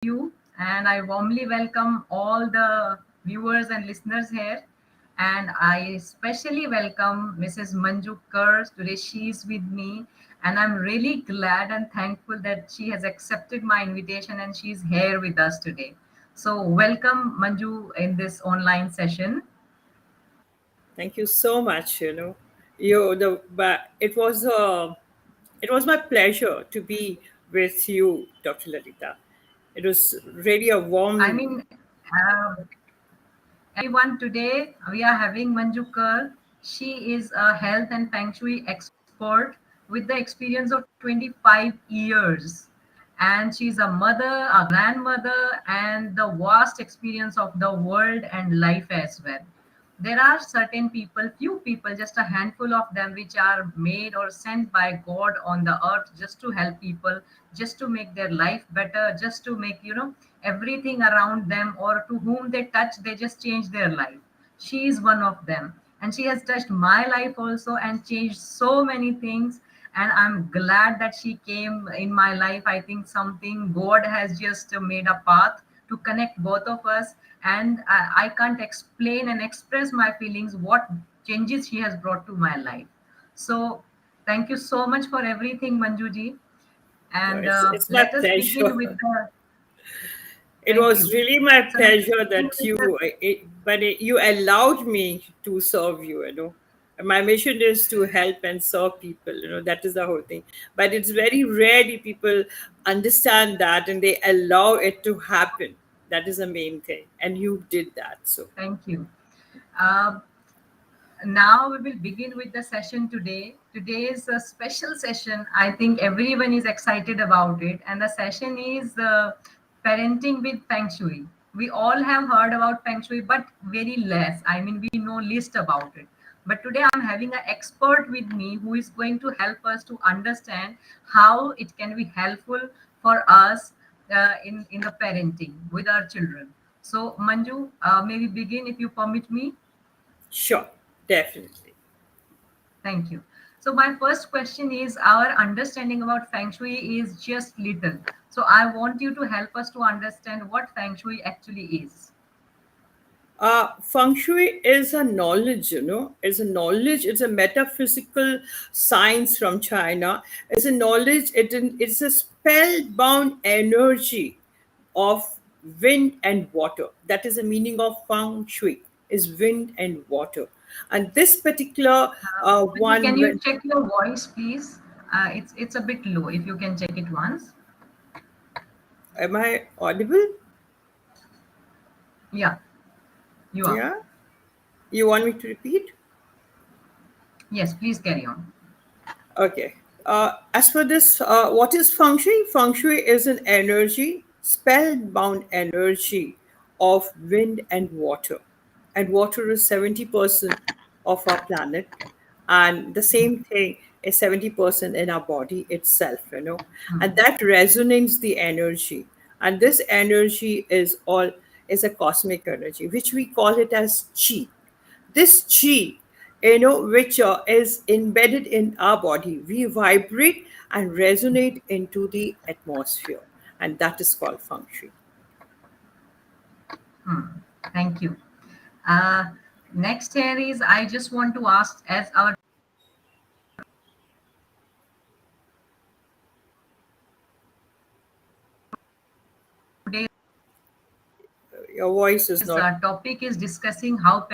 you, and I warmly welcome all the viewers and listeners here. And I especially welcome Mrs. Manju Kar. Today she is with me, and I'm really glad and thankful that she has accepted my invitation and she's here with us today. So, welcome Manju in this online session. Thank you so much. But it was my pleasure to be with you, Dr. Lalita. It was really a I warm. mean, everyone, today we are having Manju Kar. She is a health and feng shui expert with the experience of 25 years. And she's a mother, a grandmother, and the vast experience of the world and life as well. There are certain people, few people, just a handful of them, which are made or sent by God on the earth just to help people, just to make their life better, just to make, everything around them or to whom they touch, they just change their life. She is one of them. And she has touched my life also and changed so many things. And I'm glad that she came in my life. I think something God has just made a path to connect both of us. And I can't explain and express my feelings, what changes she has brought to my life. So thank you so much for everything, Manjuji. And It's my let us pleasure. begin with the It thank was you. really my So let us pleasure begin that with the you allowed me to serve you. My mission is to help and serve people. That is the whole thing. But it's very rarely people understand that and they allow it to happen. That is the main thing, and you did that. So thank you. Uh, Now we will begin with the session today. Today is a special session. I think everyone is excited about it. And the session is parenting with Feng Shui. We all have heard about Feng Shui, but very less. I mean, we know least about it. But today I'm having an expert with me who is going to help us to understand how it can be helpful for us in the parenting with our children. So, Manju, maybe begin if you permit me. sure, definitely. Thank you. So my first question is, our understanding about Feng Shui is just little. So I want you to help us to understand what Feng Shui actually is. Feng Shui is a knowledge, it's a knowledge, it's a metaphysical science from China. It's a knowledge, it's a spellbound energy of wind and water. That is the meaning of Feng Shui, is wind and water. And this particular Manju, can one, you check your voice, please? It's a bit low. If you can check it once. am I audible? Yeah, you are. Yeah. You want me to repeat? Yes, please carry on. Okay. As for this, what is feng shui? Feng shui is an energy, spellbound energy of wind and water. And water is 70% of our planet. And the same thing is 70% in our body itself. And Hmm. that resonates the energy. And this energy is a cosmic energy, which we call it as chi. This chi, which is embedded in our body, we vibrate and resonate into the atmosphere, and that is called feng shui. Hmm. Thank you. Uh, Next here is, I just want to ask, as our today's Your voice is not. topic is discussing how.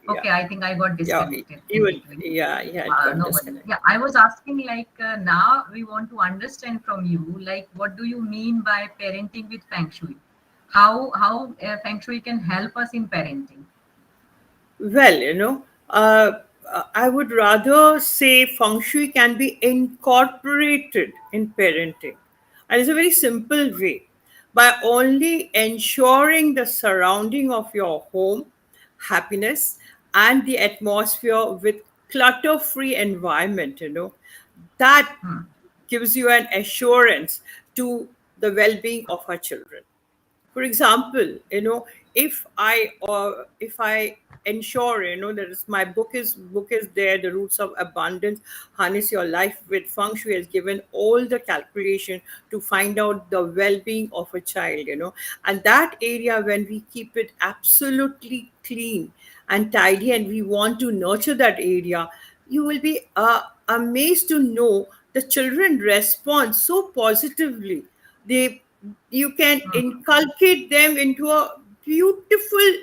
Yeah, Okay, I think I got yeah, disconnected in even between. yeah, yeah, it got No worries. disconnected. Yeah, I was asking like now we want to understand from you like what do you mean by parenting with Feng Shui? How Feng Shui can help us in parenting? Well, I would rather say feng shui can be incorporated in parenting. And it's a very simple way by only ensuring the surrounding of your home, happiness, and the atmosphere with clutter free environment. That Hmm. gives you an assurance to the well being of our children. For example, if I ensure, that is my book is there, the roots of abundance, harness your life with feng shui, has given all the calculation to find out the well-being of a child, and that area, when we keep it absolutely clean and tidy, and we want to nurture that area, you will be amazed to know the children respond so positively. they you can inculcate them into a beautiful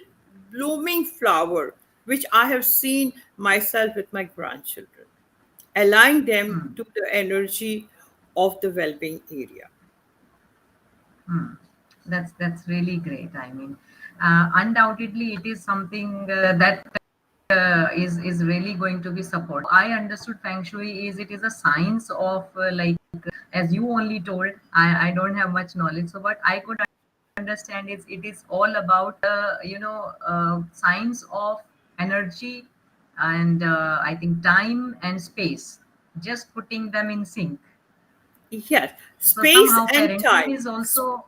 blooming flower, which I have seen myself with my grandchildren, align them Hmm. to the energy of the well-being area. Hmm. That's really great. I mean, undoubtedly, it is something that is really going to be supported. I understood Feng Shui is, it is a science of like, as you only told. I don't have much knowledge, so but I could understand it is all about science of energy, and I think time and space, just putting them in sync. Yes, So space somehow and parenting time. is also,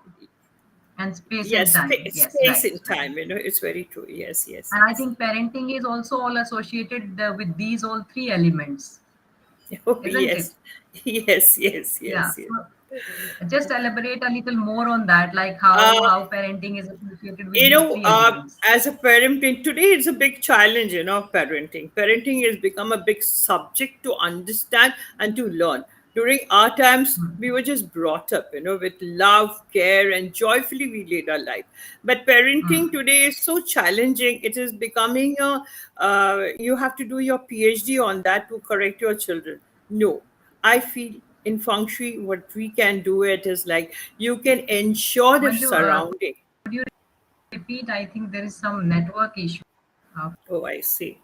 and space and Yes, time. Yes, space right, and right. time. It's very true. Yes, yes, And I yes. think parenting is also all associated with these all three elements, Oh, isn't it? yes, yes, yes, Yeah. yes, yes. So just elaborate a little more on that, like Uh, how parenting is associated with these three elements. as a parenting today, it's a big challenge, parenting has become a big subject to understand and to learn. During our times, Hmm. we were just brought up, with love, care, and joyfully we led our life. But parenting Hmm. today is so challenging. It is becoming you have to do your PhD on that to correct your children. No, I feel in feng shui, what we can do it is like you can ensure the Manju, surrounding. could you repeat? I think there is some network issue. Uh, Oh, I see.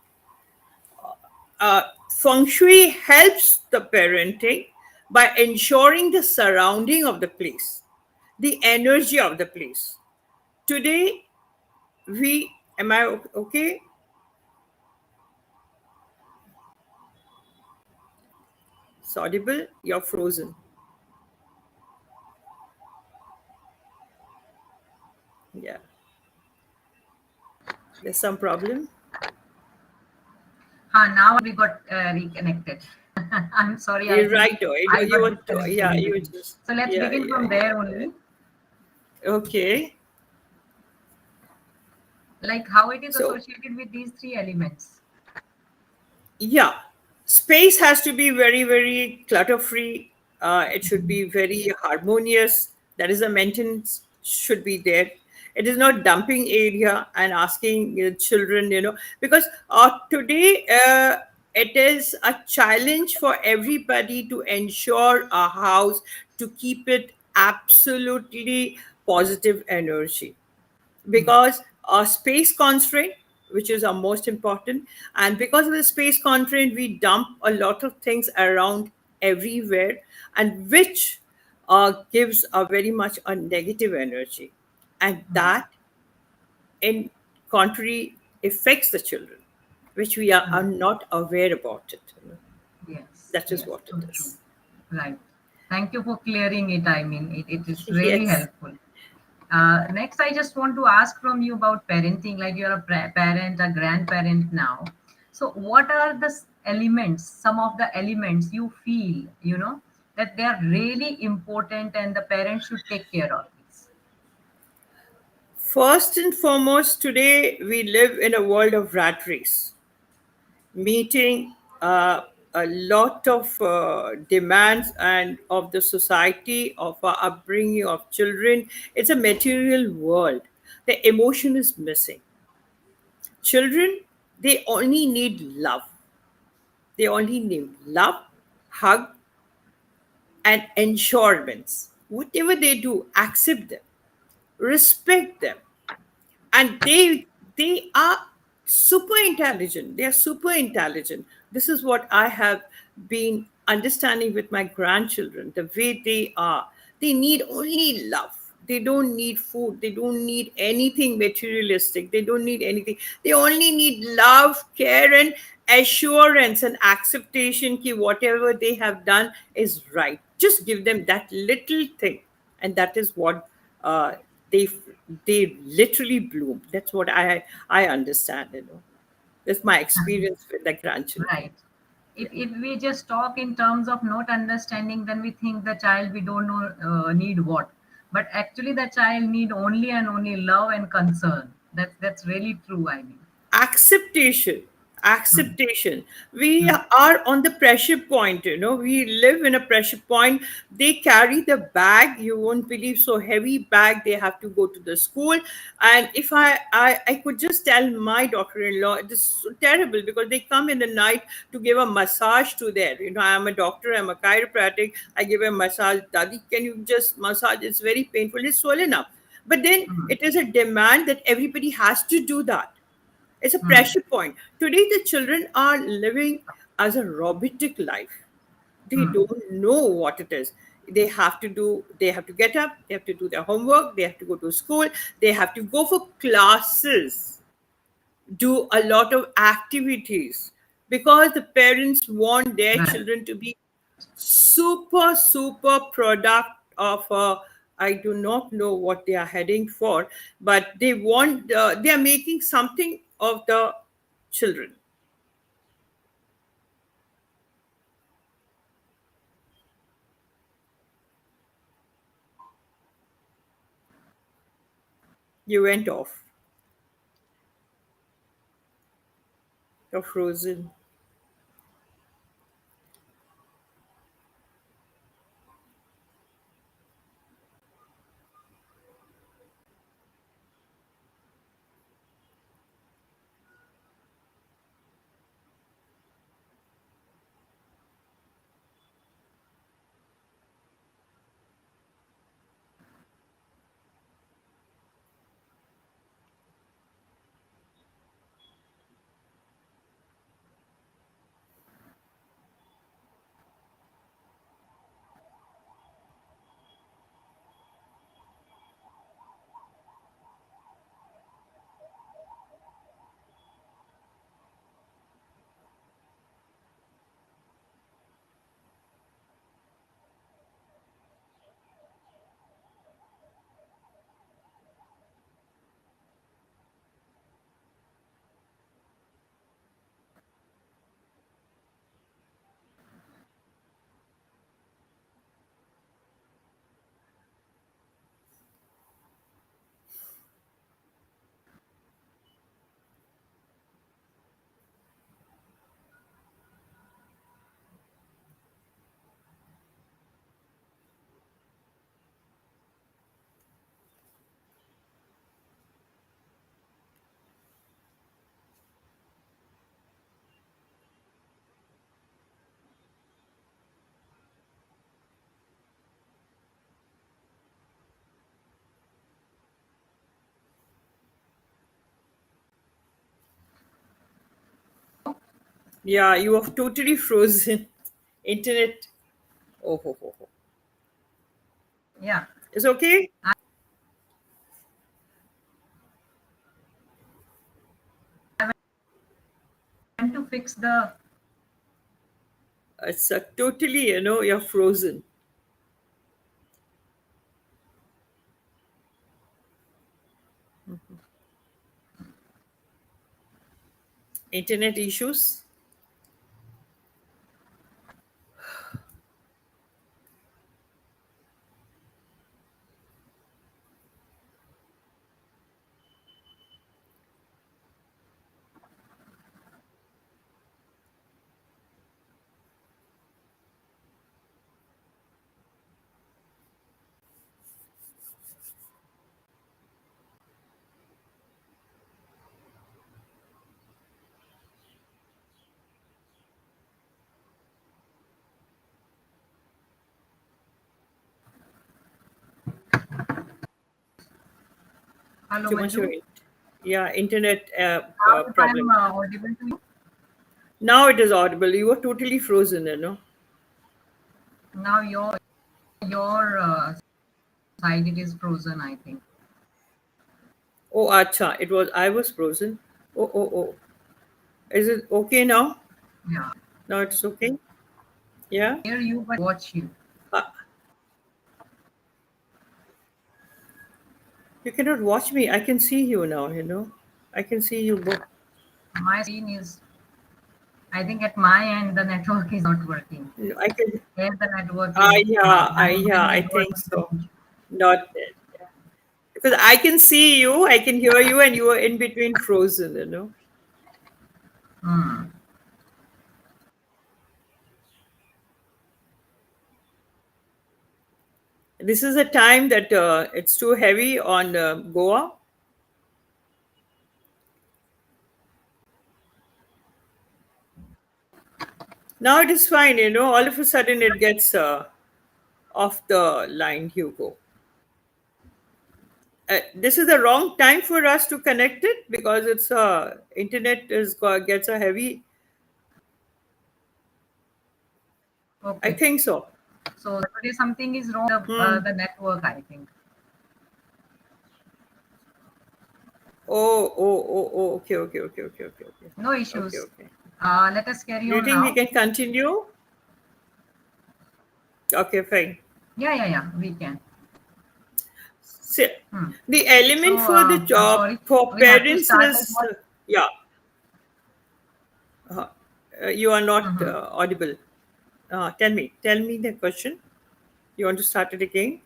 Feng Shui helps the parenting by ensuring the surrounding of the place, the energy of the place. Today, am I okay? It's audible? You're frozen. Yeah, there's some problem. Now we got reconnected. I'm sorry, I You're think right, though. I You got were, disconnected yeah, in you were between. just, So let's yeah, begin yeah, from yeah, there only. yeah. Okay. Like how it is So, associated with these three elements. yeah, space has to be very, very clutter free. It should be very harmonious. That is, the maintenance should be there. It is not dumping area and asking children, because today it is a challenge for everybody to ensure a house, to keep it absolutely positive energy, because our space constraint, which is our most important, and because of the space constraint, we dump a lot of things around everywhere, and which gives a very much a negative energy, and that in contrary affects the children, which we are not aware about it. Yes, That is yes, what it so true. is. Right. Thank you for clearing it. I mean, it is really Yes. helpful. Next, I just want to ask from you about parenting. Like you're a parent, a grandparent now. So, what are the elements, some of the elements you feel, that they are really important and the parents should take care of this? First and foremost, today we live in a world of rat race, meeting a lot of demands and of the society, of our upbringing of children. It's a material world. The emotion is missing. Children, they only need love. They only need love, hug, and ensurements. Whatever they do, accept them, respect them, and they are super intelligent. This is what I have been understanding with my grandchildren, the way they are. They need only love. They don't need food. They don't need anything materialistic. They don't need anything. They only need love, care, and assurance and acceptation ki whatever they have done is right. Just give them that little thing, and that is what they they literally bloom. That's what I understand. That's my experience with the grandchildren. Right. If we just talk in terms of not understanding, then we think the child, we don't know need what, but actually the child need only and only love and concern. That's really true, I mean. Acceptation. Hmm. Acceptation. We Hmm. are on the pressure point. We live in a pressure point. They carry the bag, you won't believe, so heavy bag. They have to go to the school. And if I could just tell my daughter-in-law, it is so terrible because they come in the night to give a massage to their, I'm a doctor, I'm a chiropractic, I give a massage. Daddy, can you just massage? It's very painful, it's swollen up. But then Hmm. it is a demand that everybody has to do that. It's a Hmm. pressure point. Today, the children are living as a robotic life. They Hmm. don't know what it is. They have to get up, they have to do their homework, they have to go to school, they have to go for classes, do a lot of activities because the parents want their Right. children to be super, super product of I do not know what they are heading for, but they are making something of the children. You went off. You're frozen. Yeah, you are totally frozen. Internet. Oh, ho, ho, ho. Yeah. It's okay. And to fix the It's totally, you're frozen. Internet issues. hello Too much of Manju. it. Yeah, internet Now if I'm problem. audible to you, Now it is audible. You were totally frozen. now your side it is frozen, I think. Oh, acha, I was frozen. Oh, oh, oh. Is it okay now? Yeah. Now it's okay? Yeah? Hear you but watch you. Uh, You cannot watch me. I can see you now, you know. I can see you both. My screen is, I think at my end, the network is not working. No, I can. There, the network is having Yeah, good I network think so. range. Not that. Yeah. Because I can see you, I can hear you, and you are in between frozen, you know. Hmm. This is a time that it's too heavy on Goa. Now it is fine, you know. All of a sudden it gets off the line, Hugo. This is the wrong time for us to connect it because it's internet gets a heavy. I Okay. think so. So today something is wrong. Hmm. The network, I think. Oh. Okay, okay, okay, okay, okay, okay, No okay, issues. okay. Let us carry Do you on think we now. can continue? Okay, fine. Yeah. We can. So, Hmm. the element So for the I'm job sorry. for We have to parents start at is what? yeah. Uh, you are not Hmm. audible. Tell me the question. You want to start it again?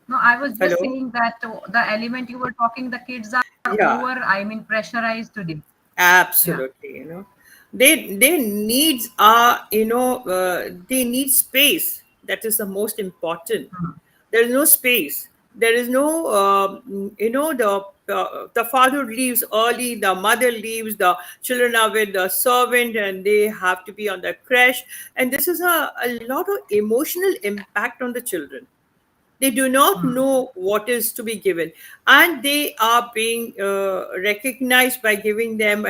No, I was just Hello. saying that the element you were talking, the kids are Yeah, over. I mean, pressurized today. Yeah. absolutely. You know, their needs are, they need space. That is the most important. Hmm. There is no space. There is no, the father leaves early, the mother leaves, the children are with the servant, and they have to be on the crash. And this is a lot of emotional impact on the children. They do not Hmm. know what is to be given, and they are being recognized by giving them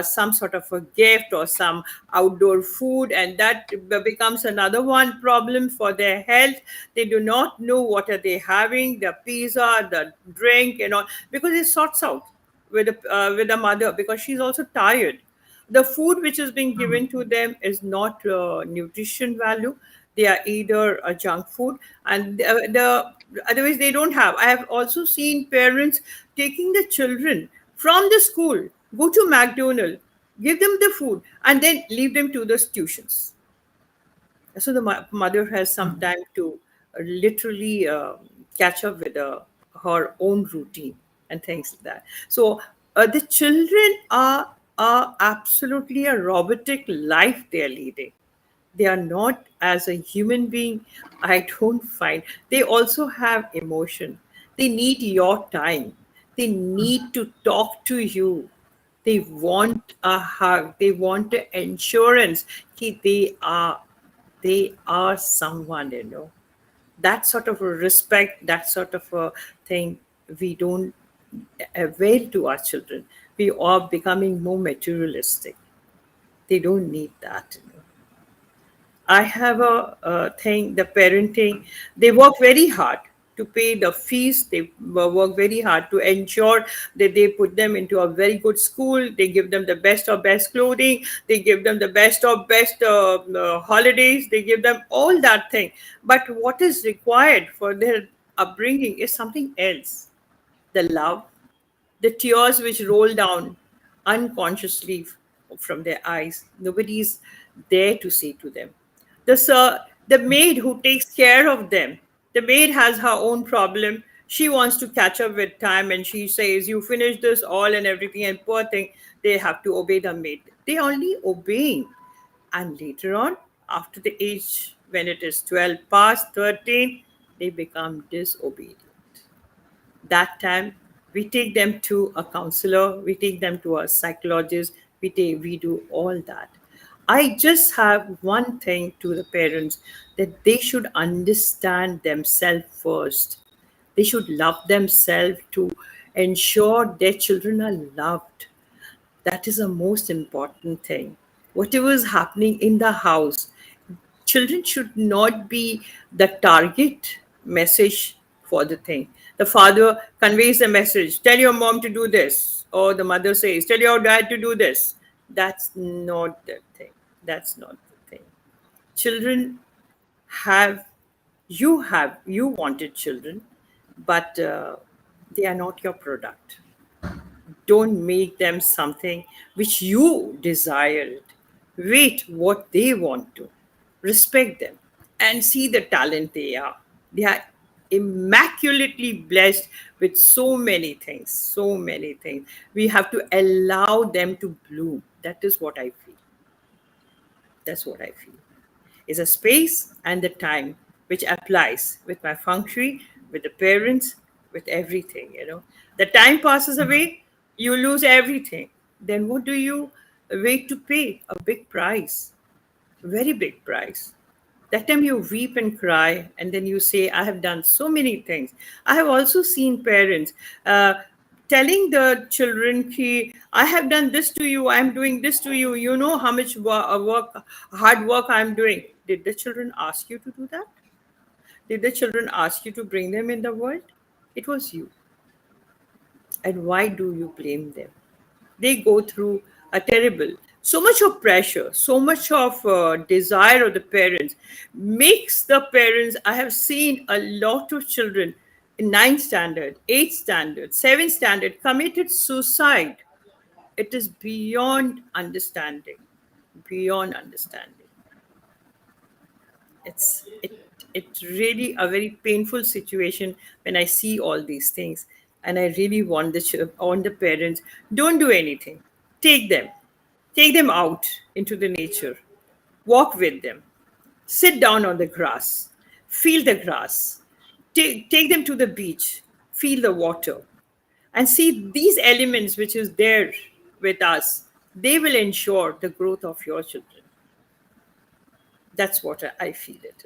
some sort of a gift or some outdoor food, and that becomes another one problem for their health. They do not know what are they having, the pizza, the drink, and all, because it sorts out with the mother because she's also tired. The food which is being Hmm. given to them is not nutrition value. They are either a junk food, and otherwise they don't have. I have also seen parents taking the children from the school, go to McDonald's, give them the food, and then leave them to the tuitions. So the mother has some Hmm. time to literally catch up with her own routine and things like that. So the children are absolutely a robotic life they are leading. They are not as a human being. I don't find they also have emotion. They need your time. They need to talk to you. They want a hug. They want the assurance that they are someone, that sort of a respect, that sort of a thing we don't avail to our children. We are becoming more materialistic. They don't need that. I have a thing, the parenting, they work very hard to pay the fees. They work very hard to ensure that they put them into a very good school. They give them the best of best clothing. They give them the best of best holidays. They give them all that thing. But what is required for their upbringing is something else, the love, the tears which roll down unconsciously from their eyes. Nobody's there to say to them. The maid who takes care of them, the maid has her own problem. She wants to catch up with time and she says, "You finish this all and everything," and poor thing, they have to obey the maid. They only obeying. And later on, after the age when it is 12 past 13, they become disobedient. That time we take them to a counselor, we take them to a psychologist, we do all that. I just have one thing to the parents, that they should understand themselves first. They should love themselves to ensure their children are loved. That is the most important thing. Whatever is happening in the house, children should not be the target message for the thing. The father conveys the message, tell your mom to do this, or the mother says, tell your dad to do this. That's not the thing. That's not the thing. Children have, you wanted children, but They are not your product. Don't make them something which you desire it. Wait what they want to. Respect them and see the talent they are. They are immaculately blessed with so many things, so many things. We have to allow them to bloom. That is what I feel. That's what I feel. Is a space and the time which applies with my feng shui, with the parents, with everything. The time passes away, you lose everything. Then what do you wait to pay? A big price, very big price. That time you weep and cry, and then you say, I have done so many things. I have also seen parents telling the children, ki, I have done this to you, I'm doing this to you. You know how much hard work I'm doing. Did the children ask you to do that? Did the children ask you to bring them in the world? It was you. And why do you blame them? They go through a terrible, so much of pressure, so much of desire of the parents makes the parents. I have seen a lot of children in ninth standard, 8th standard, 7th standard committed suicide. It is beyond understanding, beyond understanding. It's really a very painful situation when I see all these things, and I really want the parents, don't do anything. Take them out into the nature, walk with them, sit down on the grass, feel the grass, take them to the beach, feel the water, and see these elements which is there with us. They will ensure the growth of your children. That's what I feel it.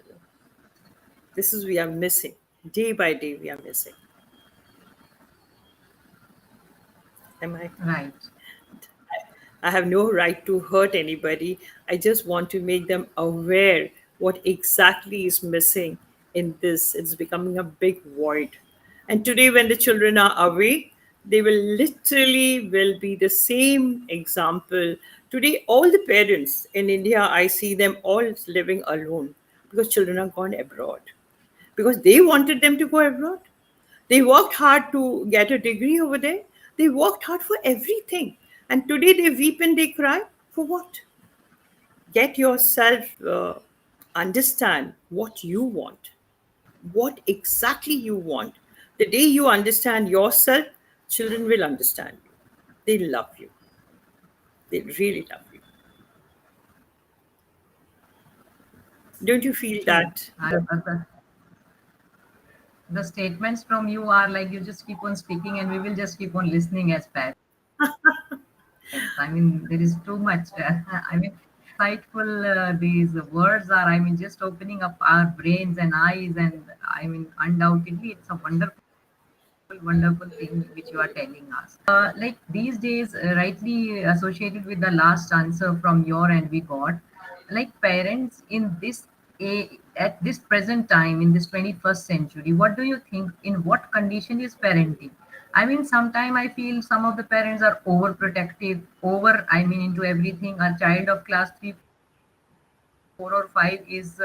This is we are missing. Day by day we are missing. Am I? Right. I have no right to hurt anybody. I just want to make them aware what exactly is missing in this. It's becoming a big void. And today when the children are away, they will literally will be the same example. Today all the parents in India, I see them all living alone because children are gone abroad. Because they wanted them to go abroad. They worked hard to get a degree over there. They worked hard for everything. And today they weep and they cry. For what? Get yourself, understand what you want, what exactly you want. The day you understand yourself, children will understand you. They love you. They really love you. Don't you feel True. that? The statements from you are like you just keep on speaking and we will just keep on listening as parents. I mean, there is too much. I mean, insightful these words are. I mean, just opening up our brains and eyes, and I mean, undoubtedly, it's a wonderful thing which you are telling us. Like these days, rightly associated with the last answer from your end, we got like parents in at this present time in this 21st century. What do you think? In what condition is parenting? I mean, sometime I feel some of the parents are overprotective, I mean, into everything. A child of class 3, 4, or 5 is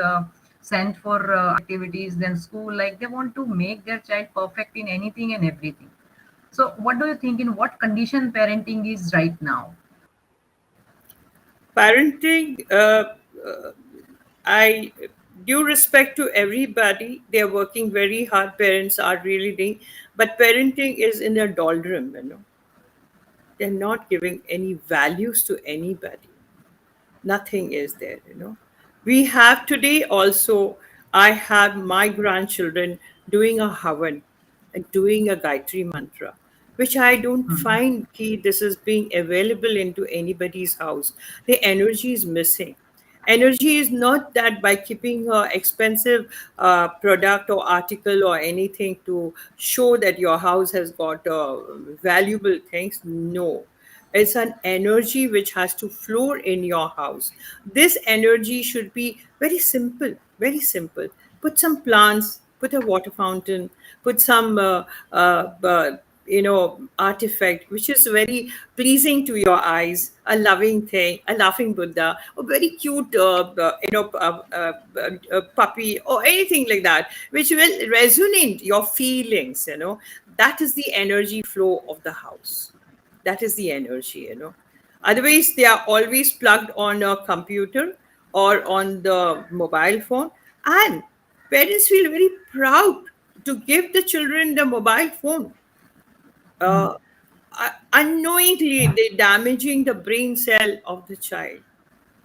sent for activities, then school, like they want to make their child perfect in anything and everything. So, what do you think? In what condition parenting is right now? Parenting, I due respect to everybody. They are working very hard. Parents are really doing, but parenting is in a doldrum. They're not giving any values to anybody. Nothing is there. We have today also, I have my grandchildren doing a havan and doing a Gayatri mantra, which I don't Hmm. find key this is being available into anybody's house. The energy is missing. Energy is not that by keeping a expensive product or article or anything to show that your house has got valuable things. No, it's an energy which has to flow in your house. This energy should be very simple, very simple. Put some plants, put a water fountain, put some, artifact which is very pleasing to your eyes, a loving thing, a laughing Buddha, a very cute, puppy or anything like that, which will resonate your feelings. That is the energy flow of the house. That is the energy. Otherwise, they are always plugged on a computer or on the mobile phone. And parents feel very proud to give the children the mobile phone. Uh, Unknowingly, they're damaging the brain cell of the child.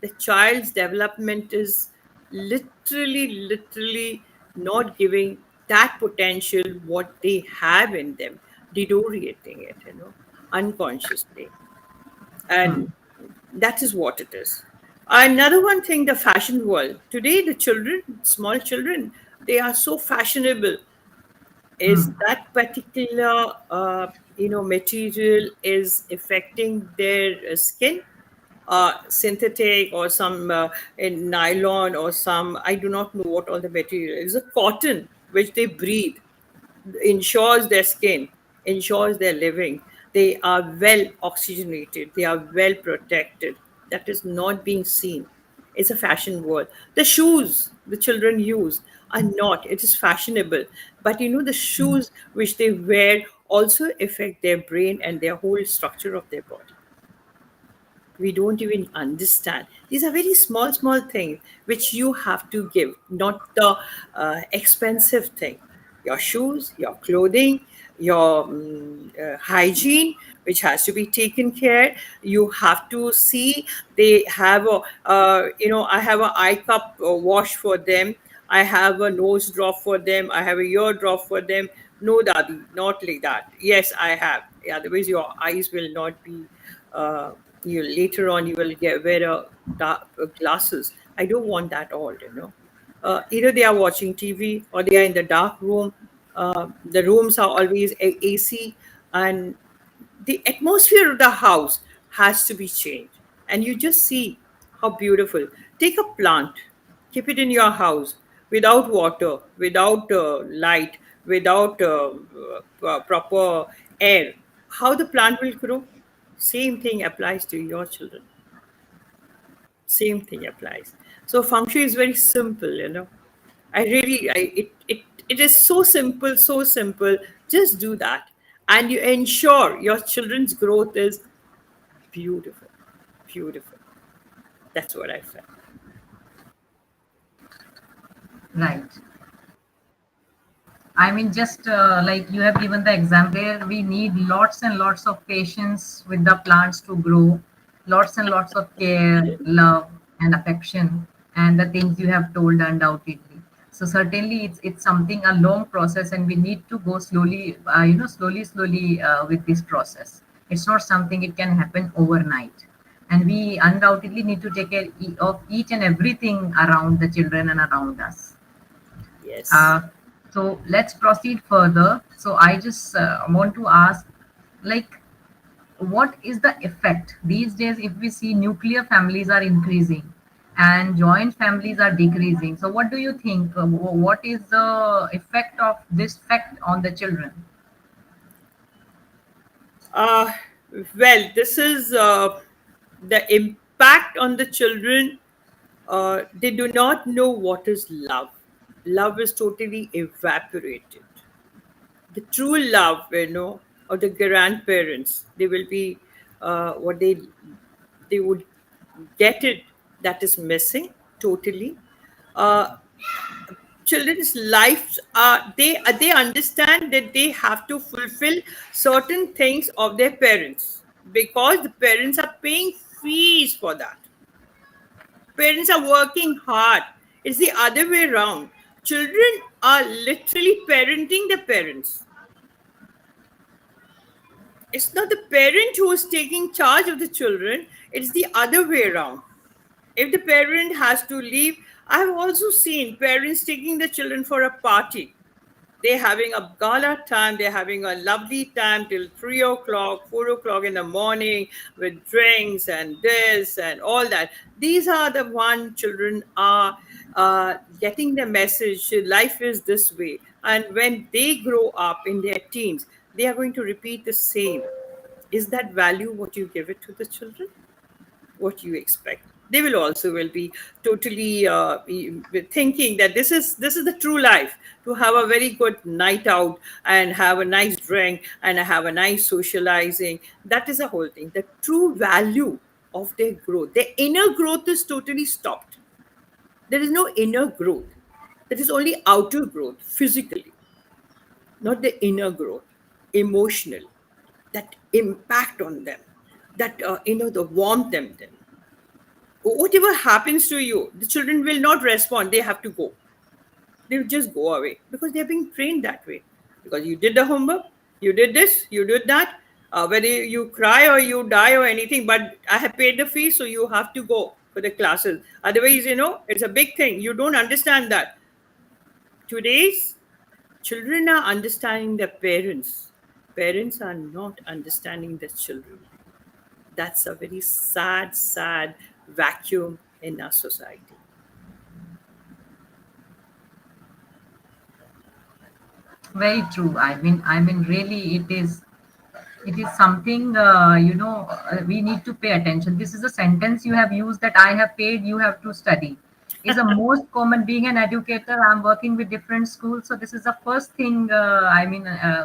The child's development is literally not giving that potential what they have in them, deteriorating it, unconsciously. And that is what it is. Another one thing, the fashion world. Today, the children, small children, they are so fashionable. Is that particular material is affecting their skin, synthetic or some in nylon or some, I do not know what all the material is, a cotton which they breathe, ensures their skin, ensures their living. They are well oxygenated, they are well protected. That is not being seen. It's a fashion world. The shoes the children use are not, it is fashionable. But the shoes which they wear also affect their brain and their whole structure of their body. We don't even understand. These are very small things which you have to give, not the expensive thing. Your shoes, your clothing, your hygiene, which has to be taken care. You have to see they have I have a eye cup wash for them. I have a nose drop for them. I have a ear drop for them. No, daddy, not like that. Yes, I have. Otherwise, your eyes will not be uh, you later on you will get wear a glasses. I don't want that all. Either they are watching TV or they are in the dark room. The rooms are always AC, and the atmosphere of the house has to be changed. And you just see how beautiful. Take a plant, keep it in your house without water, without light, without proper air. How the plant will grow? Same thing applies to your children. Same thing applies. So feng shui is very simple. I really, it is so simple. Just do that, and you ensure your children's growth is beautiful, beautiful. That's what I felt. Right. I mean, just like you have given the example there, we need lots and lots of patience with the plants to grow, lots and lots of care, love, and affection, and the things you have told undoubtedly. So certainly, it's something a long process, and we need to go slowly, slowly with this process. It's not something it can happen overnight, and we undoubtedly need to take care of each and everything around the children and around us. Yes. Uh, so let's proceed further. So I just want to ask, like, what is the effect these days if we see nuclear families are increasing and joint families are decreasing? So what do you think? What is the effect of this fact on the children? Uh, well, this is the impact on the children. They do not know what is love. Love is totally evaporated. The true love, of the grandparents, they will be what they would get it, that is missing totally. uh, Children's lives are, they understand that they have to fulfill certain things of their parents because the parents are paying fees for that. Parents are working hard. It's the other way around. Children are literally parenting the parents. It's not the parent who is taking charge of the children, it's the other way around. If the parent has to leave, I have also seen parents taking the children for a party. They're having a gala time, they're having a lovely time till 3 o'clock, 4 o'clock in the morning with drinks and this and all that. These are the one children are getting the message life is this way. And when they grow up in their teens, they are going to repeat the same. Is that value what you give it to the children? What you expect? They will also will be totally thinking that this is the true life, to have a very good night out and have a nice drink and have a nice socializing. That is the whole thing. The true value of their growth, their inner growth is totally stopped. There is no inner growth. There is only outer growth physically, not the inner growth, emotional, that impact on them, that the warmth them. Whatever happens to you, the children will not respond. They have to go. They will just go away because they're being trained that way. Because you did the homework, you did this, you did that. Whether you cry or you die or anything, but I have paid the fee, so you have to go for the classes. Otherwise, it's a big thing. You don't understand that. Today's children are understanding their parents. Parents are not understanding their children. That's a very sad, sad vacuum in our society. Very true. I mean, really, it is something, we need to pay attention. This is a sentence you have used, that I have paid, you have to study, is a most common. Being an educator, I'm working with different schools, so this is the first thing,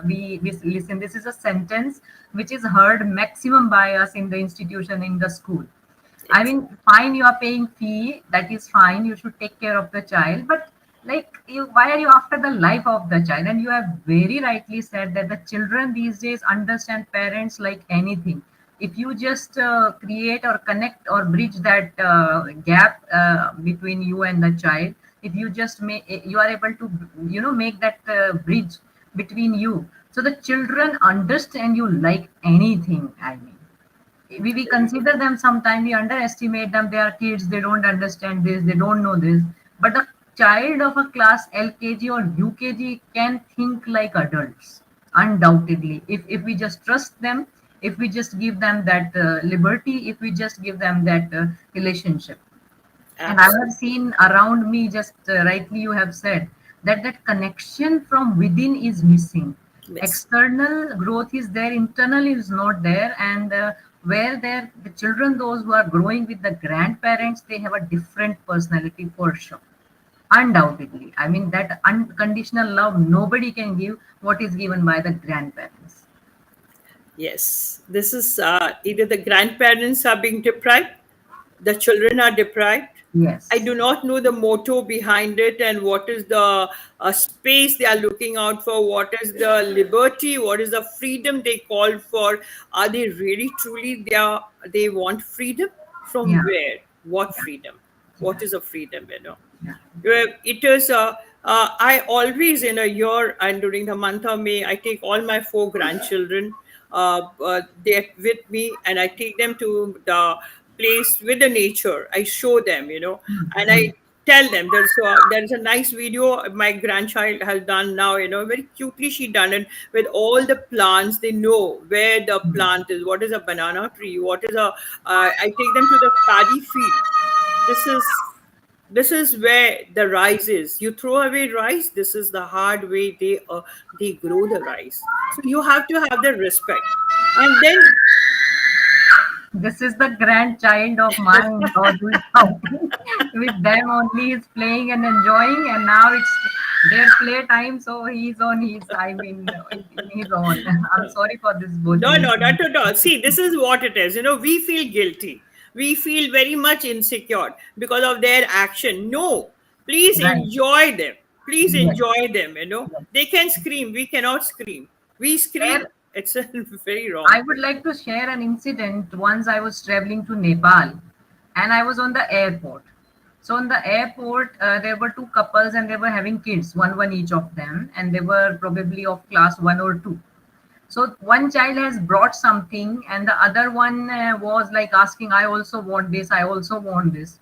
we listen. This is a sentence which is heard maximum by us in the institution, in the school. I Exactly. mean, fine, you are paying fee, that is fine. You should take care of the child, but like, why are you after the life of the child? And you have very rightly said that the children these days understand parents like anything. If you just create or connect or bridge that gap between you and the child, if you just make, you are able to, make that bridge between you, so the children understand you like anything. I mean, we consider them, sometimes we underestimate them. They are kids, they don't understand this, they don't know this. But a child of a class LKG or UKG can think like adults, undoubtedly, if we just trust them, if we just give them that liberty, if we just give them that relationship. And I have Absolutely. seen around me, just rightly you have said, that that connection from within is missing. Yes. External growth is there, internal is not there. And where there the children, those who are growing with the grandparents, they have a different personality for sure, undoubtedly. I mean, that unconditional love nobody can give what is given by the grandparents. Yes. This is either the grandparents are being deprived, the children are deprived. I Yes. do not know the motto behind it and what is the space they are looking out for, what is the liberty, what is the freedom they call for. Are they really truly they want freedom? From Yeah. where? What Yeah. freedom? Yeah. What is a freedom? Yeah. It is. I always in a year and during the month of May, I take all my four grandchildren. They're with me, and I take them to the place with the nature. I show them, and Mhm. I tell them. There is a nice video my grandchild has done now. Very cutely she done it with all the plants. They know where the Mhm. plant is. What is a banana tree? What is a? I take them to the paddy field. This is where the rice is. You throw away rice. This is the hard way they grow the rice. So you have to have the respect. And then This is the grandchild of mine, God, who is shouting. With them only, he's playing and enjoying, and now it's their playtime, so he's on his, I mean, in his own. I'm sorry for this no, bullying. no, not at all. See, this is what it is. We feel guilty. We feel very much insecure because of their action. No, please Right. enjoy them. Please Yes. enjoy them. Yes. They can scream. We cannot scream. We scream. There, It's very wrong. I would like to share an incident. Once I was traveling to Nepal, and I was on the airport. So on the airport, there were two couples, and they were having kids, one each of them, and they were probably of class one or two. So one child has brought something, and the other one was like asking, I also want this, I also want this.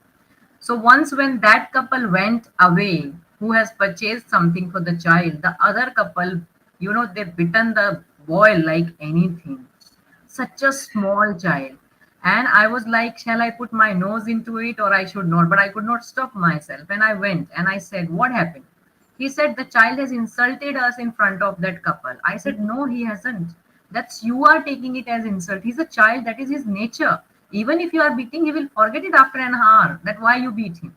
So once when that couple went away, who has purchased something for the child, the other couple, they bitten the boy like anything. Such a small child. And I was like, shall I put my nose into it or I should not? But I could not stop myself. And I went and I said, what happened? He said, the child has insulted us in front of that couple. I said, no, he hasn't. That's, you are taking it as insult. He's a child. That is his nature. Even if you are beating, he will forget it after an hour that why you beat him,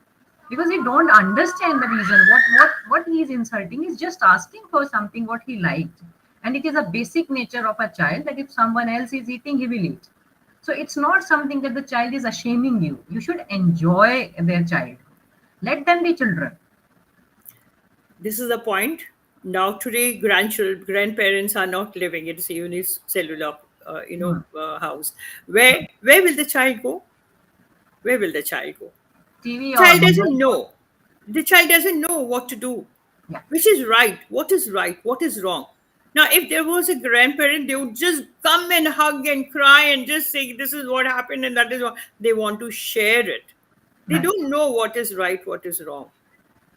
because he don't understand the reason what he is insulting. He's just asking for something what he liked, and it is a basic nature of a child that if someone else is eating, he will eat. So it's not something that the child is shaming you. You should enjoy their childhood. Let them be children. This is the point. Now today, grandchildren, grandparents are not living. It's a unicellular, Hmm. house. Where will the child go? Where will the child go? TV or Child doesn't mobile phone. know. The child doesn't know what to do, Yeah, which is right, what is wrong. Now, if there was a grandparent, they would just come and hug and cry and just say, "This is what happened," and that is what they want to share it. They right. don't know what is right, what is wrong.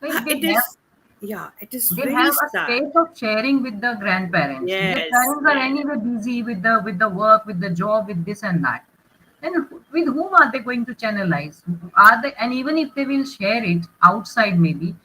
So if It is, yeah, it is they very have a sad. space of sharing with the grandparents. Their Yes, parents are yes. anyway busy with the work, with the job, with this and that. Then with whom are they going to channelize? Are they, and even if they will share it outside, maybe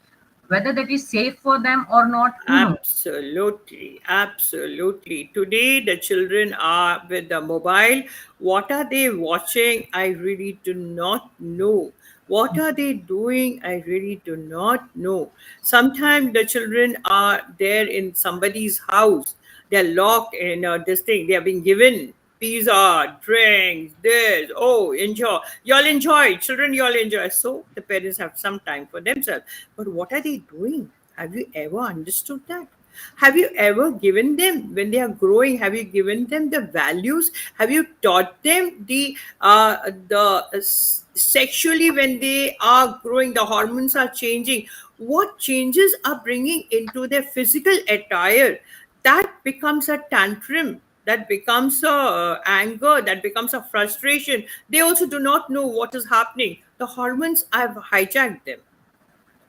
whether that is safe for them or not, who knows? Absolutely, absolutely. Today, the children are with the mobile. What are they watching? I really do not know. What are they doing? I really do not know. Sometimes the children are there in somebody's house. They're locked in this thing. They are being given pizza, drinks, this. Oh, enjoy. Y'all enjoy. Children, y'all enjoy. So the parents have some time for themselves. But what are they doing? Have you ever understood that? Have you ever given them, when they are growing, have you given them the values? Have you taught them sexually when they are growing, the hormones are changing? What changes are bringing into their physical attire? That becomes a tantrum. That becomes a anger. That becomes a frustration. They also do not know what is happening. The hormones have hijacked them.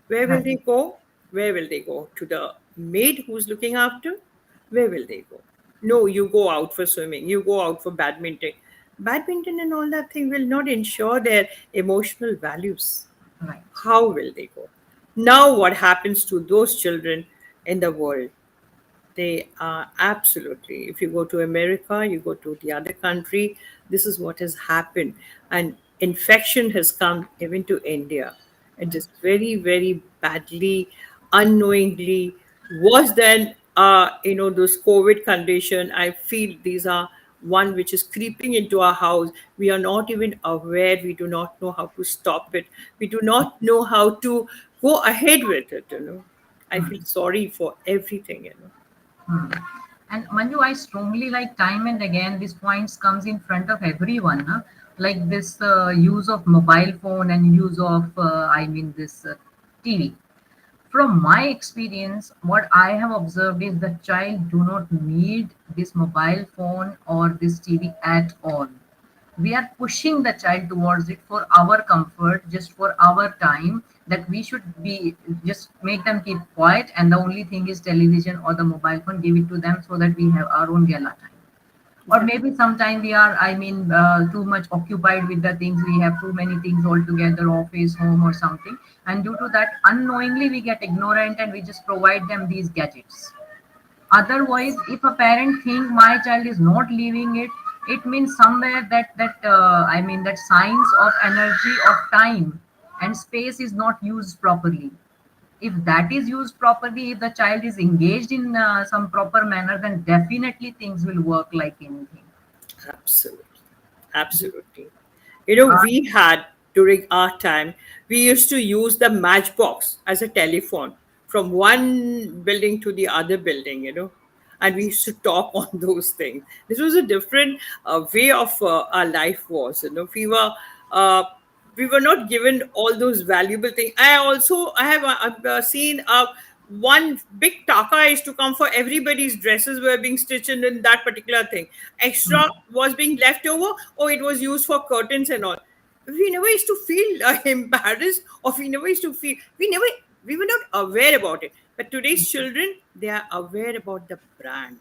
Where will Right, they go? Where will they go? To the maid who's looking after? Where will they go? No, you go out for swimming, you go out for badminton. Badminton and all that thing will not ensure their emotional values. right. How will they go? Now, what happens to those children in the world? They are absolutely, if you go to America, you go to the other country, this is what has happened. And infection has come even to India. It is very, very badly, unknowingly, worse than, those COVID condition. I feel these are one which is creeping into our house. We are not even aware. We do not know how to stop it. We do not know how to go ahead with it. I Hmm. feel sorry for everything. Hmm. And Manju, I strongly like time and again these points comes in front of everyone, huh? Like this use of mobile phone and use of this TV. From my experience, what I have observed is the child do not need this mobile phone or this TV at all. We are pushing the child towards it for our comfort, just for our time, that we should be just make them keep quiet, and the only thing is television or the mobile phone, give it to them so that we have our own gala time. Or Yeah, maybe sometime we are too much occupied with the things, we have too many things all together, office, home or something, and due to that unknowingly we get ignorant and we just provide them these gadgets. Otherwise, if a parent think my child is not leaving it, it means somewhere that signs of energy of time and space is not used properly. If that is used properly, if the child is engaged in some proper manner, then definitely things will work like anything. absolutely. Absolutely. uh, We had during our time, we used to use the matchbox as a telephone from one building to the other building, and we used to talk on those things. This was a different way of our life was. Uh, we were not given all those valuable things. I have seen one big taka is to come for everybody's dresses were being stitched in that particular thing. Extra hmm, was being left over, or it was used for curtains and all. We never used to feel embarrassed, or we were not aware about it. But today's children, they are aware about the brand.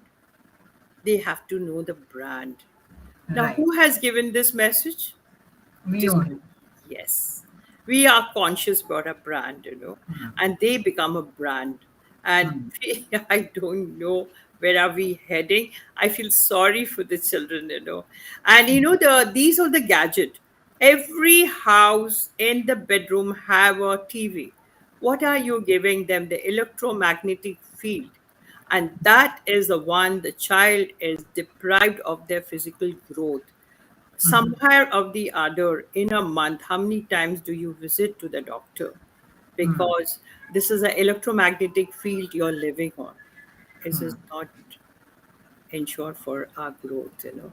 They have to know the brand. Now, right, who has given this message? It we is, only. yes. We are conscious about a brand, Hmm, and they become a brand. And hmm, I don't know where are we heading? I feel sorry for the children, And these are the gadget. Every house in the bedroom have a TV. What are you giving them? The electromagnetic field. And that is the one the child is deprived of their physical growth. Mhm. Somewhere or the other in a month, how many times do you visit to the doctor? Mm. Because this is an electromagnetic field you're living on. This is Mm. not ensure for our growth, Uh,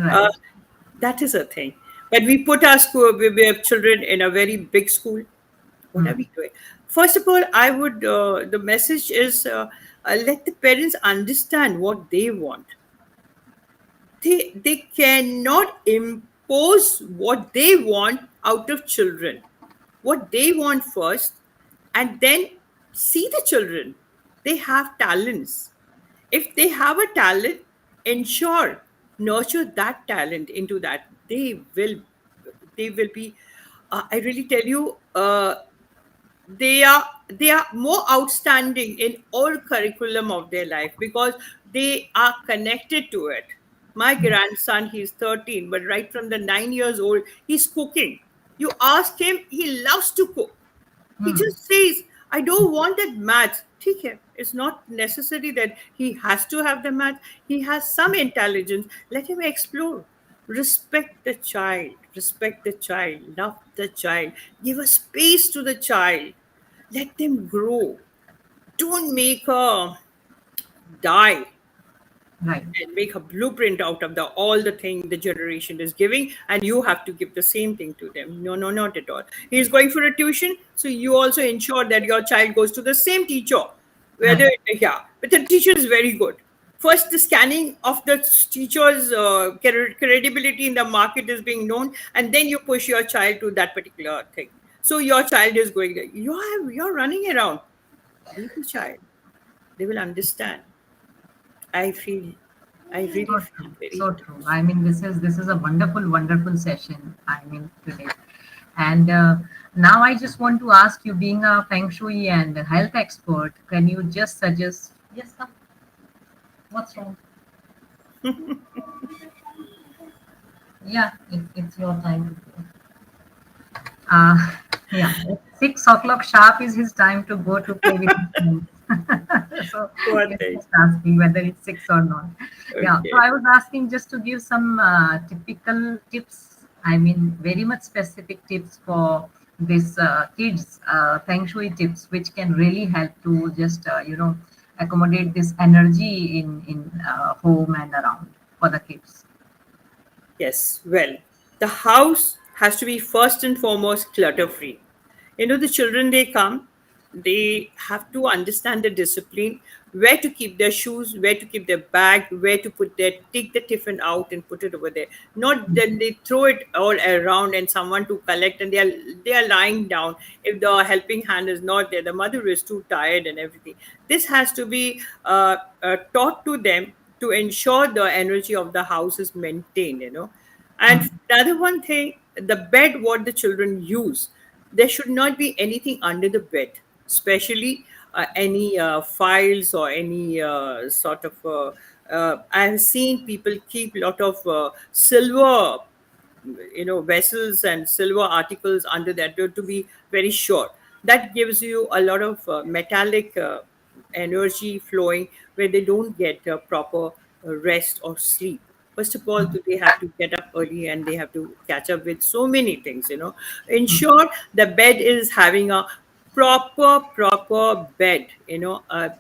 Right. that is a thing. But we put our school, we have children in a very big school. What are Mm. we doing? First of all, the message is let the parents understand what they want. They cannot impose what they want out of children, what they want first, and then see the children. They have talents. If they have a talent, ensure nurture that talent into that. They will be I really tell you, they are more outstanding in all curriculum of their life because they are connected to it. My grandson, he's 13, but right from the 9 years old, he's cooking. You ask him, he loves to cook. He Mm. just says, I don't want that math. Okay, it's not necessary that he has to have the math. He has some intelligence. Let him explore. Respect the child. Respect the child. Love the child. Give a space to the child. Let them grow. Don't make a die Right. and make a blueprint out of the all the thing the generation is giving, and you have to give the same thing to them. No, no, not at all. He's going for a tuition, so you also ensure that your child goes to the same teacher, Right. whether, yeah, but the teacher is very good. First, the scanning of the teacher's credibility in the market is being known, and then you push your child to that particular thing. So your child is going there, you're running around. Leave the child, they will understand. I feel i really So feel true. very. So true. I mean, this is a wonderful, wonderful session. I mean, today. And now I just want to ask you, being a Feng Shui and a health expert, can you just suggest? Yes, come. What's wrong? Yeah, it's your time to go. Uh, yeah, 6 o'clock sharp is his time to go to play with his friends. So Poor he's thing. just asking whether it's six or not. Yeah, so Okay. I was asking just to give some typical tips. I mean, very much specific tips for this kids, feng shui tips, which can really help to just accommodate this energy in home and around for the kids. Yes, well, the house has to be first and foremost clutter free. The children, they come, they have to understand the discipline, where to keep their shoes, where to keep their bag, where to put their, take the tiffin out and put it over there. Not that they throw it all around and someone to collect and they are lying down. If the helping hand is not there, the mother is too tired and everything. This has to be taught to them to ensure the energy of the house is maintained. And Mm, another one thing, the bed what the children use, there should not be anything under the bed, especially any files or any sort of I have seen people keep a lot of silver, vessels and silver articles under that to be very sure. That gives you a lot of metallic energy flowing where they don't get proper rest or sleep. First of all, mm, they have to get up early and they have to catch up with so many things. mm, Ensure the bed is having a proper bed, a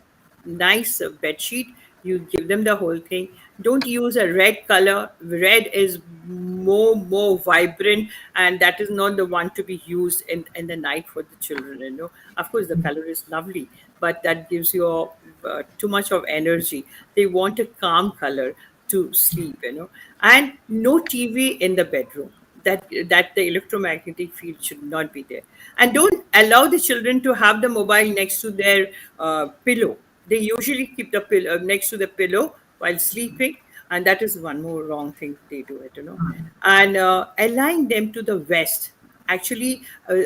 nice bed sheet. You give them the whole thing. Don't use a red color. Red is more vibrant, and that is not the one to be used in the night for the children. Of course the color is lovely, but that gives you too much of energy. They want a calm color to sleep. And no TV in the bedroom. That the electromagnetic field should not be there. And don't allow the children to have the mobile next to their pillow. They usually keep the pillow next to the pillow while sleeping, and that is one more wrong thing they do it. mm, And align them to the west. actually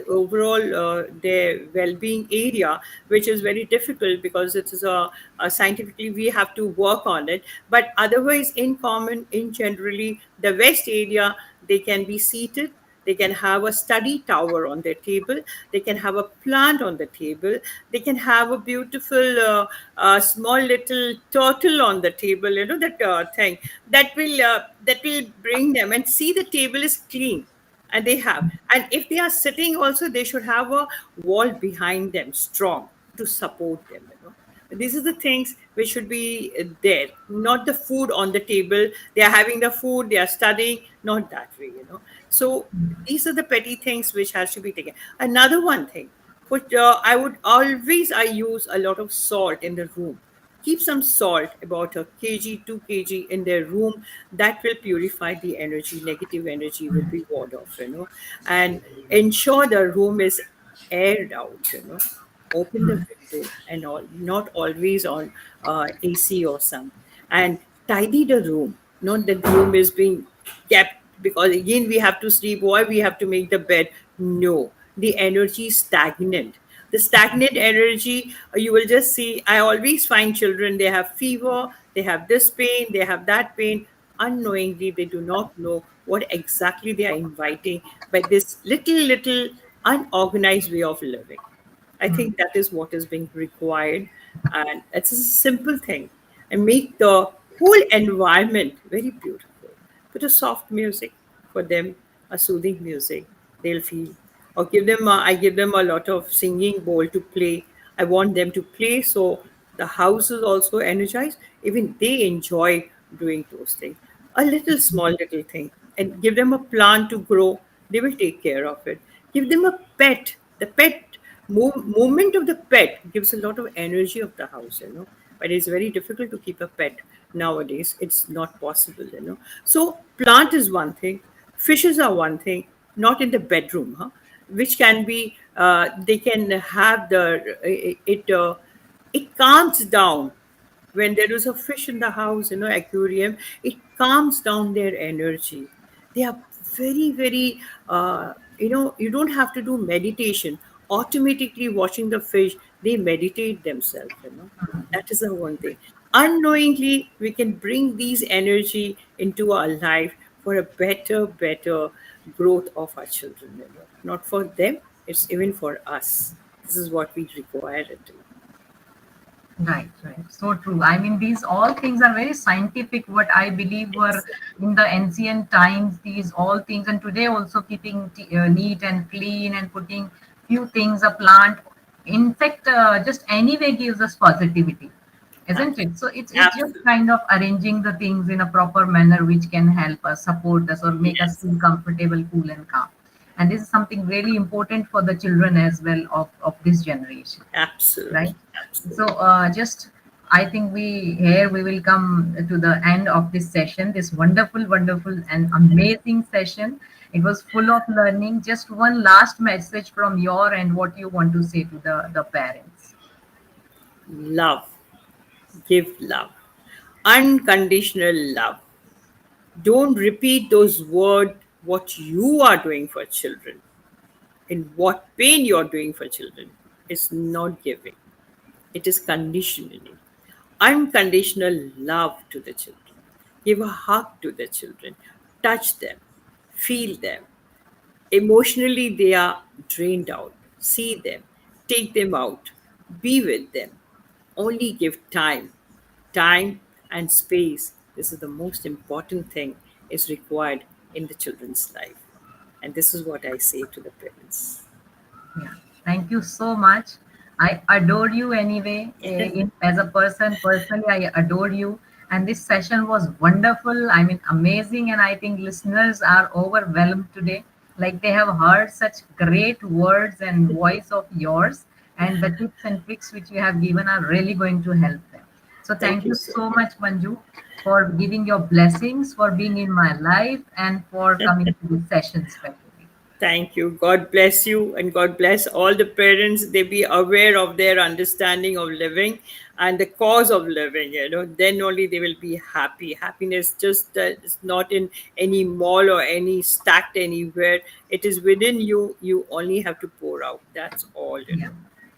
overall their well-being area, which is very difficult because it is a scientifically we have to work on it. But otherwise, in common, in generally the west area, they can be seated, they can have a study tower on their table, they can have a plant on the table, they can have a beautiful small little turtle on the table, that thing that will bring them and see the table is clean. And they have, and if they are sitting also, they should have a wall behind them strong to support them. These are the things which should be there, not the food on the table. They are having the food, they are studying, not that way. So these are the petty things which has to be taken. Another one thing, which I use a lot of salt in the room. Keep some salt, about a kg, 2 kg in their room. That will purify the energy. Negative energy will be ward off. And ensure the room is aired out. Open the window and all, not always on AC or some. And tidy the room. Not the room is being kept because again we have to sleep. Why we have to make the bed? No, the energy is stagnant. The stagnant energy, you will just see. I always find children, they have fever, they have this pain, they have that pain. Unknowingly, they do not know what exactly they are inviting by this little unorganized way of living. I think that is what is being required. And it's a simple thing. And make the whole environment very beautiful. Put a soft music for them, a soothing music they'll feel. Or I give them a lot of singing bowl to play. I want them to play so the house is also energized. Even they enjoy doing those things. A little small little thing. And give them a plant to grow. They will take care of it. Give them a pet. The pet movement of the pet gives a lot of energy of the house. But it's very difficult to keep a pet nowadays. It's not possible. So plant is one thing, fishes are one thing, not in the bedroom, which can be they can have it calms down when there is a fish in the house, aquarium. It calms down their energy. They are very very you don't have to do meditation. Automatically watching the fish, they meditate themselves. That is the one thing. Unknowingly we can bring these energy into our life for a better growth of our children. Not for them, it's even for us. This is what we require it. Right, right. So true. I mean, these all things are very scientific. What I believe were Yes, in the ancient times, these all things, and today also keeping neat and clean and putting few things, a plant. In fact, just anyway gives us positivity, isn't it? So it's just absolutely. kind of arranging the things in a proper manner, which can help us, support us, or make us Yes, feel comfortable, cool, and calm. And this is something really important for the children as well of this generation, right? absolutely, So absolutely. just I think we will come to the end of this session, this wonderful and amazing session. It was full of learning. Just one last message from your end, what you want to say to the parents. Love, give love, unconditional love. Don't repeat those words, what you are doing for children, in what pain you're doing for children. Is not giving, it is conditionally. Unconditional love to the children. Give a hug to the children, touch them, feel them. Emotionally, they are drained out. See them, take them out, be with them. Only give time. Time and space. This is the most important thing is required in the children's life. And this is what I say to the parents. Yeah, thank you so much. I adore you anyway. As a person, personally, I adore you. And this session was wonderful. I mean, amazing. And I think listeners are overwhelmed today. Like they have heard such great words and voice of yours. And the tips and tricks which you have given are really going to help them. So Thank thank you you so so much, Manju, for giving your blessings, for being in my life, and for much. coming to this session specially. Thank you. God bless you, and God bless all the parents. They be aware of their understanding of living and the cause of living. Then only they will be happy. Happiness just is not in any mall or any stacked anywhere. It is within you. You only have to pour out. That's all. Yeah.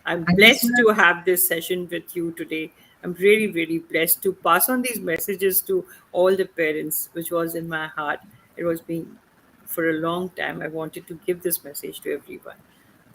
I'm And blessed listeners, to have this session with you today. I'm really, really blessed to pass on these messages to all the parents, which was in my heart. It was being for a long time. I wanted to give this message to everyone.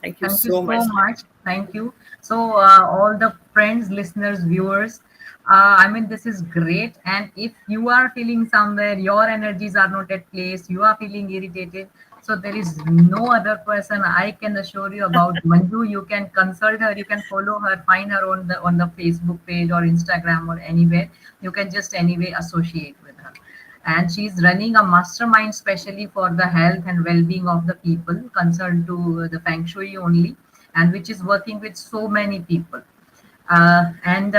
Thank you thank you so so much. much. Thank you. So, all the friends, listeners, viewers, I mean, this is great. And if you are feeling somewhere, your energies are not at place, you are feeling irritated. So there is no other person I can assure you about Manju. You can consult her, you can follow her, find her on the Facebook page or Instagram or anywhere. You can just anyway associate with her, and she's running a mastermind specially for the health and well-being of the people concerned to the feng shui only, and which is working with so many people, and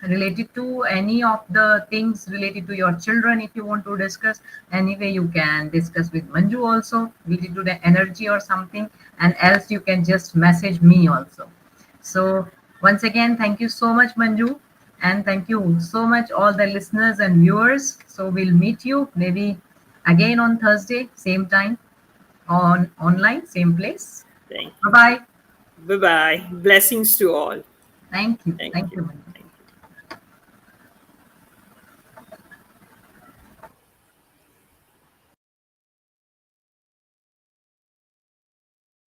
related to any of the things related to your children. If you want to discuss anyway, you can discuss with Manju also related to the energy or something, and else you can just message me also. So once again, thank you so much, Manju, and thank you so much all the listeners and viewers. So we'll meet you maybe again on Thursday, same time, on online, same place. Thank Bye you. bye. Bye bye. Blessings to all. Thank you. Thank Thank you. you, Manju.